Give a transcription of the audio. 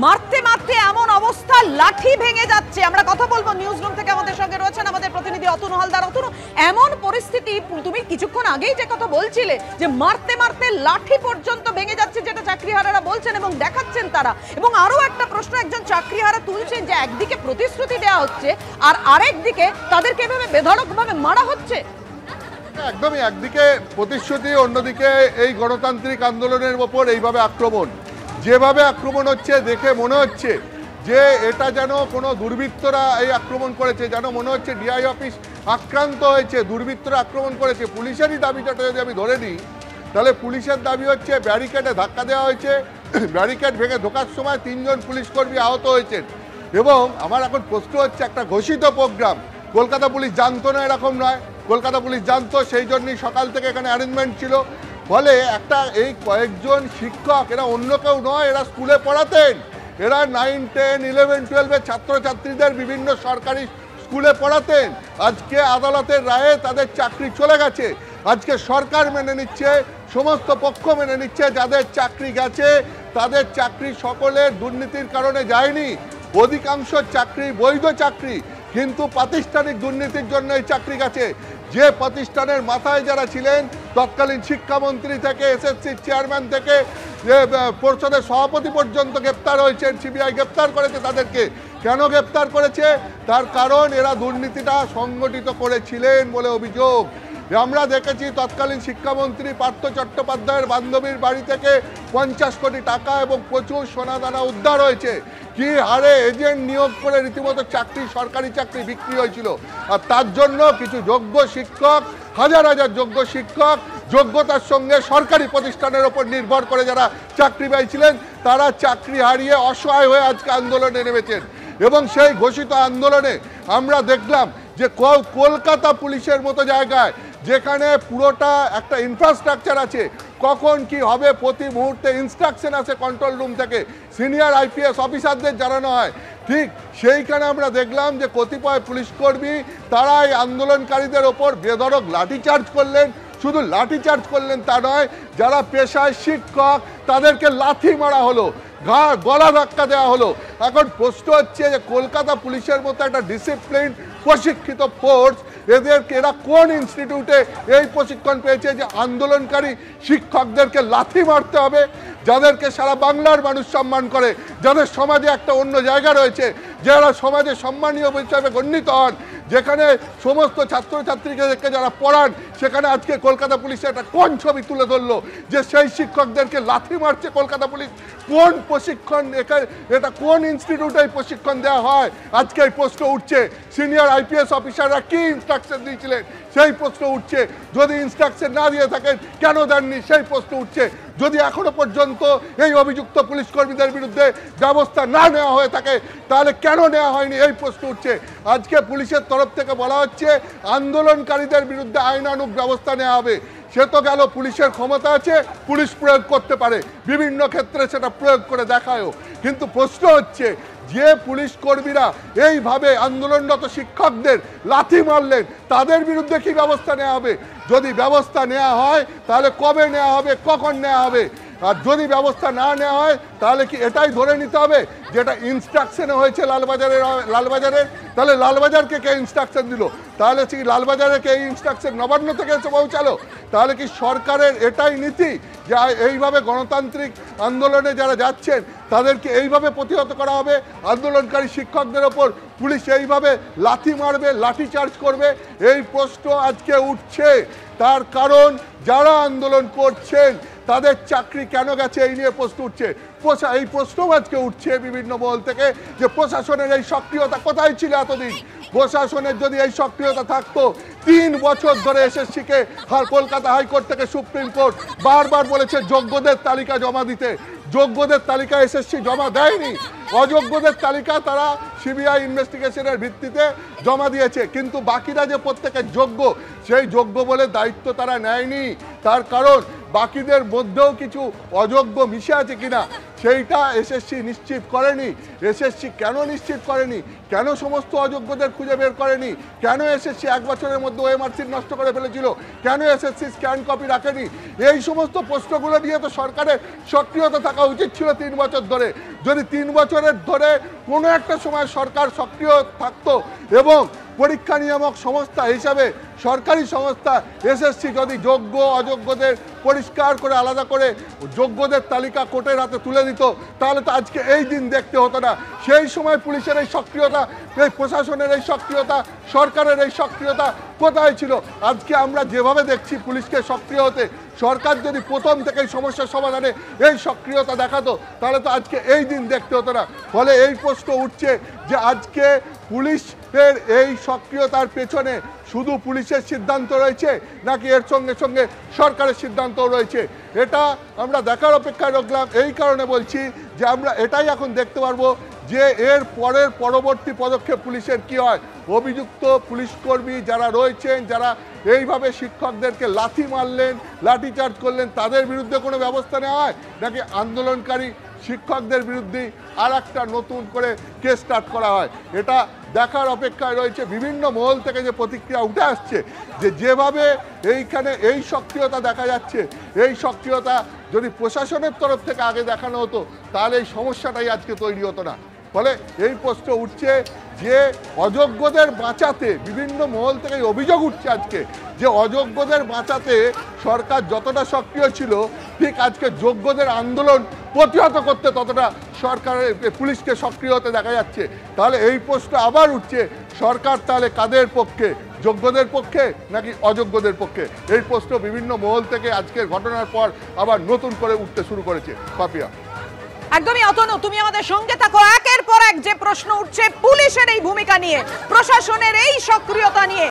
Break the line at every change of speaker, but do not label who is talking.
মারতে মারতে এমন অবস্থা লাঠি ভেঙে যাচ্ছে। আমরা কথা বলবো নিউজ রুম থেকে, আমাদের সঙ্গে রয়েছেন আমাদের প্রতিনিধি অতনু হালদার। অতনু, এমন পরিস্থিতি, তুমি কিছুক্ষণ আগেই যে কথা বলছিলে যে মারতে মারতে লাঠি পর্যন্ত ভেঙে যাচ্ছে, যেটা চাকরিহারারা বলছেন এবং দেখাচ্ছেন তারা। এবং আরো একটা প্রশ্ন একজন চাকরিহারা তুলছেন যে একদিকে প্রতিশ্রুতি দেওয়া হচ্ছে আর আরেকদিকে তাদেরকে এভাবে বেধড়কভাবে মারা হচ্ছে।
একদমই, একদিকে প্রতিশ্রুতি, অন্যদিকে এই গণতান্ত্রিক আন্দোলনের ওপর এইভাবে আক্রমণ। যেভাবে আক্রমণ হচ্ছে দেখে মনে হচ্ছে যে এটা যেন কোনো দুর্বৃত্তরা এই আক্রমণ করেছে, যেন মনে হচ্ছে ডিআই অফিস আক্রান্ত হয়েছে, দুর্বৃত্তরা আক্রমণ করেছে। পুলিশেরই দাবিটা যদি আমি ধরে নিই, তাহলে পুলিশের দাবি হচ্ছে ব্যারিকেডে ধাক্কা দেওয়া হয়েছে, ব্যারিকেড ভেঙে ঢোকার সময় 3 জন পুলিশকর্মী আহত হয়েছেন। এবং আমার এখন প্রশ্ন হচ্ছে, একটা ঘোষিত প্রোগ্রাম, কলকাতা পুলিশ জানতো না এরকম নয়, কলকাতা পুলিশ জানতো, সেই জন্যই সকাল থেকে এখানে অ্যারেঞ্জমেন্ট ছিল। ফলে একটা এই কয়েকজন শিক্ষক, এরা অন্য কেউ নয়, এরা স্কুলে পড়াতেন, এরা 9, 10, 11, 12-এর ছাত্রছাত্রীদের বিভিন্ন সরকারি স্কুলে পড়াতেন। আজকে আদালতের রায়ে তাদের চাকরি চলে গেছে। আজকে সরকার মেনে নিচ্ছে, সমস্ত পক্ষ মেনে নিচ্ছে, যাদের চাকরি গেছে তাদের চাকরি সকলের দুর্নীতির কারণে যায়নি। অধিকাংশ চাকরি বৈধ চাকরি, কিন্তু প্রাতিষ্ঠানিক দুর্নীতির জন্য এই চাকরি গেছে। যে প্রতিষ্ঠানের মাথায় যারা ছিলেন, তৎকালীন শিক্ষামন্ত্রী থেকে এসএসসি চেয়ারম্যান থেকে পরিষদের সভাপতি পর্যন্ত গ্রেপ্তার হয়েছেন, সিবিআই গ্রেপ্তার করেছে তাদেরকে। কেন গ্রেপ্তার করেছে? তার কারণ এরা দুর্নীতিটা সংগঠিত করেছিলেন বলে অভিযোগ। আমরা দেখেছি তৎকালীন শিক্ষামন্ত্রী পার্থ চট্টোপাধ্যায়ের বান্ধবীর বাড়ি থেকে 50 কোটি টাকা এবং প্রচুর সোনাদানা উদ্ধার হয়েছে। কি হারে এজেন্ট নিয়োগ করে রীতিমতো চাকরি, সরকারি চাকরি বিক্রি হয়েছিল। আর তার জন্য কিছু যোগ্য শিক্ষক, হাজার হাজার যোগ্য শিক্ষক, যোগ্যতার সঙ্গে সরকারি প্রতিষ্ঠানের ওপর নির্ভর করে যারা চাকরি পেয়েছিলেন, তারা চাকরি হারিয়ে অসহায় হয়ে আজকে আন্দোলনে নেমেছেন। এবং সেই ঘোষিত আন্দোলনে আমরা দেখলাম যে কলকাতা পুলিশের মতো জায়গায়, যেখানে পুরোটা একটা ইনফ্রাস্ট্রাকচার আছে, কখন কি হবে প্রতি মুহূর্তে ইনস্ট্রাকশন আছে কন্ট্রোল রুম থেকে, সিনিয়র আইপিএস অফিসারদের জানানো হয়। ঠিক সেইখানে আমরা দেখলাম যে কতিপয় পুলিশকর্মী তারা এই আন্দোলনকারীদের ওপর বেধড়ক লাঠিচার্জ করলেন। শুধু লাঠিচার্জ করলেন তা নয়, যারা পেশায় শিক্ষক তাদেরকে লাথি মারা হলো, গলা ধাক্কা দেওয়া হলো। এখন প্রশ্ন হচ্ছে যে কলকাতা পুলিশের মতো একটা ডিসিপ্লিন প্রশিক্ষিত ফোর্স, এরা কোন ইনস্টিটিউটে এই প্রশিক্ষণ পেয়েছে যে আন্দোলনকারী শিক্ষকদেরকে লাথি মারতে হবে? যাদেরকে সারা বাংলার মানুষ সম্মান করে, যাদের সমাজে একটা অন্য জায়গা রয়েছে, যারা সমাজে সম্মানীয় হিসাবে গণ্যিত হন, যেখানে সমস্ত ছাত্রছাত্রীদেরকে যারা পড়ান, সেখানে আজকে কলকাতা পুলিশে একটা কোন ছবি তুলে ধরলো যে সেই শিক্ষকদেরকে লাথি মারছে কলকাতা পুলিশ? কোন প্রশিক্ষণ, এটা কোন ইনস্টিটিউটে প্রশিক্ষণ দেওয়া হয়? আজকে এই প্রশ্ন উঠছে। সিনিয়র আইপিএস অফিসাররা কি ইনস্ট্রাকশন দিয়েছিলেন সেই প্রশ্ন উঠছে। যদি ইনস্ট্রাকশন না দিয়ে থাকেন কেন দেননি সেই প্রশ্ন উঠছে। যদি এখনো পর্যন্ত এই অভিযুক্ত পুলিশ কর্মীদের বিরুদ্ধে ব্যবস্থা না নেওয়া হয়ে থাকে, তাহলে কেন নেওয়া হয়নি এই প্রশ্ন উঠছে। আজকে পুলিশের তরফ থেকে বলা হচ্ছে আন্দোলনকারীদের বিরুদ্ধে আইনানুগ ব্যবস্থা নেওয়া হবে। সে তো গেল, পুলিশের ক্ষমতা আছে, পুলিশ প্রয়োগ করতে পারে, বিভিন্ন ক্ষেত্রে সেটা প্রয়োগ করে দেখায়ও। কিন্তু প্রশ্ন হচ্ছে যে পুলিশ কর্মীরা এইভাবে আন্দোলনরত শিক্ষকদের লাথি মারলেন, তাদের বিরুদ্ধে কি ব্যবস্থা নেওয়া হবে? যদি ব্যবস্থা নেওয়া হয় তাহলে কবে নেওয়া হবে, কখন নেওয়া হবে? আর যদি ব্যবস্থা না নেওয়া হয় তাহলে কি এটাই ধরে নিতে হবে যেটা ইনস্ট্রাকশনে হয়েছে লালবাজারের? তাহলে লালবাজারকে কে ইনস্ট্রাকশন দিল? তাহলে কি লালবাজারে কে এই ইনস্ট্রাকশন নবান্ন থেকে এসে পৌঁছালো? তাহলে কি সরকারের এটাই নীতি যে এইভাবে গণতান্ত্রিক আন্দোলনে যারা যাচ্ছেন তাদেরকে এইভাবে প্রতিহত করা হবে? আন্দোলনকারী শিক্ষকদের ওপর পুলিশ এইভাবে লাথি মারবে, লাঠিচার্জ করবে? এই প্রশ্ন আজকে উঠছে। তার কারণ যারা আন্দোলন করছেন তাদের চাকরি কেন গেছে এই নিয়ে প্রশ্ন উঠছে। এই প্রশ্ন আজকে উঠছে বিভিন্ন মহল থেকে যে প্রশাসনের এই সক্রিয়তা কোথায় ছিল এতদিন? প্রশাসনের যদি এই সক্রিয়তা থাকতো, 3 বছর ধরে এসএসসিকে কলকাতা হাইকোর্ট থেকে সুপ্রিম কোর্ট বারবার বলেছে যোগ্যদের তালিকা জমা দিতে। যোগ্যদের তালিকা এসএসসি জমা দেয়নি, অযোগ্যদের তালিকা তারা সিবিআই ইনভেস্টিগেশনের ভিত্তিতে জমা দিয়েছে। কিন্তু বাকিরা যে প্রত্যেকের যোগ্য, সেই যোগ্য বলে দায়িত্ব তারা নেয়নি। তার কারণ বাকিদের মধ্যেও কিছু অযোগ্য মিশে আছে কিনা সেইটা এসএসসি নিশ্চিত করেনি। এসএসসি কেন নিশ্চিত করেনি, কেন সমস্ত অযোগ্যদের খুঁজে বের করেনি, কেন এসএসসি 1 বছরের মধ্যে ওএমআর সিট নষ্ট করে ফেলেছিল, কেন এসএসসি স্ক্যান কপি রাখেনি, এই সমস্ত প্রশ্নগুলো নিয়ে তো সরকারের সক্রিয়তা থাকা উচিত ছিল 3 বছর ধরে। যদি 3 বছরের ধরে কোনো একটা সময় সরকার সক্রিয় থাকতো এবং পরীক্ষা নিয়ামক সংস্থা হিসাবে সরকারি সংস্থা এসএসসি যদি যোগ্য অযোগ্যদের পরিষ্কার করে আলাদা করে যোগ্যদের তালিকা কোর্টের হাতে তুলে দিত, তাহলে তো আজকে এই দিন দেখতে হতো না। সেই সময় পুলিশের এই সক্রিয়তা, এই প্রশাসনের এই সক্রিয়তা, সরকারের এই সক্রিয়তা কোথায় ছিল? আজকে আমরা যেভাবে দেখছি পুলিশকে সক্রিয় হতে, সরকার যদি প্রথম থেকে সমস্যার সমাধানে এই সক্রিয়তা দেখাতো, তাহলে তো আজকে এই দিন দেখতে হতো না। ফলে এই প্রশ্ন উঠছে যে আজকে পুলিশের এই সক্রিয়তার পেছনে শুধু পুলিশের সিদ্ধান্ত রয়েছে নাকি এর সঙ্গে সঙ্গে সরকারের সিদ্ধান্তও রয়েছে, এটা আমরা দেখার অপেক্ষায় রাখলাম। এই কারণে বলছি যে আমরা এটাই এখন দেখতে পারবো যে এর পরবর্তী পদক্ষেপ পুলিশের কি হয়। অভিযুক্ত পুলিশকর্মী যারা রয়েছেন, যারা এইভাবে শিক্ষকদেরকে লাথি মারলেন, লাঠিচার্জ করলেন, তাদের বিরুদ্ধে কোনো ব্যবস্থা নেওয়া হয় নাকি আন্দোলনকারী শিক্ষকদের বিরুদ্ধে আর একটা নতুন করে কেস স্টার্ট করা হয়, এটা দেখার অপেক্ষায় রয়েছে। বিভিন্ন মহল থেকে যে প্রতিক্রিয়া উঠে আসছে যে যেভাবে এইখানে এই সক্রিয়তা দেখা যাচ্ছে, এই সক্রিয়তা যদি প্রশাসনের তরফ থেকে আগে দেখানো হতো তাহলে এই সমস্যাটাই আজকে তৈরি হতো না। ফলে এই প্রশ্ন উঠছে যে অযোগ্যদের বাঁচাতে বিভিন্ন মহল থেকে অভিযোগ উঠছে আজকে যে অযোগ্যদের বাঁচাতে সরকার যতটা সক্রিয় ছিল, ঠিক আজকে যোগ্যদের আন্দোলন প্রতিহত করতে ততটা সরকারের পুলিশকে সক্রিয় হতে দেখা যাচ্ছে। তাহলে এই প্রশ্ন আবার উঠছে, সরকার তাহলে কাদের পক্ষে, যোগ্যদের পক্ষে নাকি অযোগ্যদের পক্ষে? এই প্রশ্ন বিভিন্ন মহল থেকে আজকের ঘটনার পর আবার নতুন করে উঠতে শুরু করেছে। পাপিয়া,
একদমই অতনু, তুমি আমাদের সঙ্গে থাকো। একের পর এক যে প্রশ্ন উঠছে পুলিশের এই ভূমিকা নিয়ে, প্রশাসনের এই সক্রিয়তা নিয়ে।